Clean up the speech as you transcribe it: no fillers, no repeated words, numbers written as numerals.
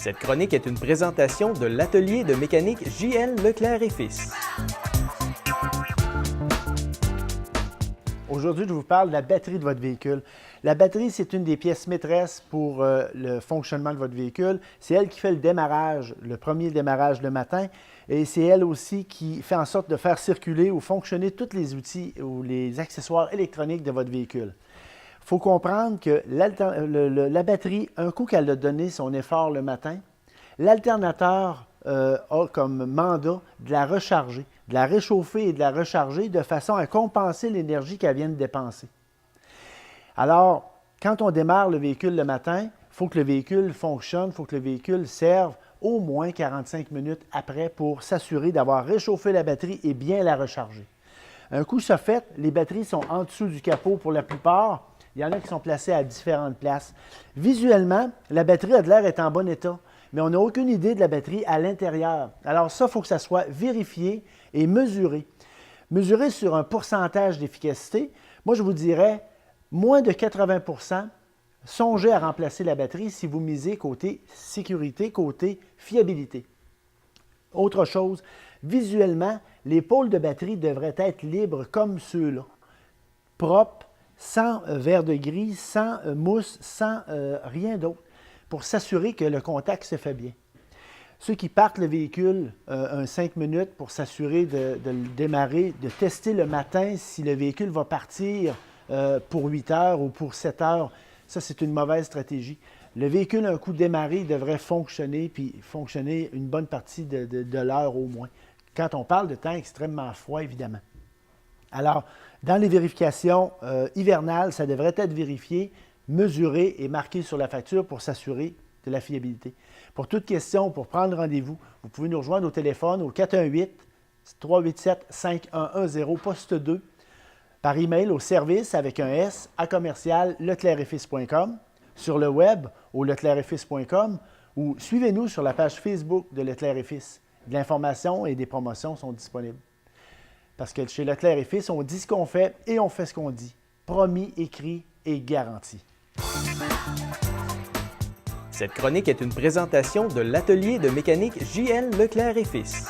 Cette chronique est une présentation de l'atelier de mécanique J.L. Leclerc et Fils. Aujourd'hui, je vous parle de la batterie de votre véhicule. La batterie, c'est une des pièces maîtresses pour le fonctionnement de votre véhicule. C'est elle qui fait le démarrage, le premier démarrage le matin. Et c'est elle aussi qui fait en sorte de faire circuler ou fonctionner tous les outils ou les accessoires électroniques de votre véhicule. Il faut comprendre que la batterie, un coup qu'elle a donné son effort le matin, l'alternateur a comme mandat de la recharger, de la réchauffer et de la recharger de façon à compenser l'énergie qu'elle vient de dépenser. Alors, quand on démarre le véhicule le matin, il faut que le véhicule fonctionne, il faut que le véhicule serve au moins 45 minutes après pour s'assurer d'avoir réchauffé la batterie et bien la recharger. Un coup ça fait, les batteries sont en dessous du capot pour la plupart. Il y en a qui sont placées à différentes places. Visuellement, la batterie a de l'air d'être en bon état, mais on n'a aucune idée de la batterie à l'intérieur. Alors ça, il faut que ça soit vérifié et mesuré. Mesuré sur un pourcentage d'efficacité, moi je vous dirais, moins de 80 %, songez à remplacer la batterie si vous misez côté sécurité, côté fiabilité. Autre chose, visuellement, les pôles de batterie devraient être libres comme ceux-là, propres, sans verre de gris, sans mousse, sans rien d'autre, pour s'assurer que le contact se fait bien. Ceux qui partent le véhicule 5 minutes pour s'assurer de le démarrer, de tester le matin si le véhicule va partir pour 8 heures ou pour 7 heures, ça c'est une mauvaise stratégie. Le véhicule, un coup démarré, devrait fonctionner, puis fonctionner une bonne partie de l'heure au moins. Quand on parle de temps extrêmement froid, évidemment. Alors, dans les vérifications hivernales, ça devrait être vérifié, mesuré et marqué sur la facture pour s'assurer de la fiabilité. Pour toute question, pour prendre rendez-vous, vous pouvez nous rejoindre au téléphone au 418-387-5110, poste 2, par email au service avec un S à commercial leclercetfils.com, sur le web au leclercetfils.com ou suivez-nous sur la page Facebook de Leclerc et Fils. De l'information et des promotions sont disponibles. Parce que chez Leclerc et Fils, on dit ce qu'on fait et on fait ce qu'on dit. Promis, écrit et garanti. Cette chronique est une présentation de l'atelier de mécanique J.L. Leclerc et Fils.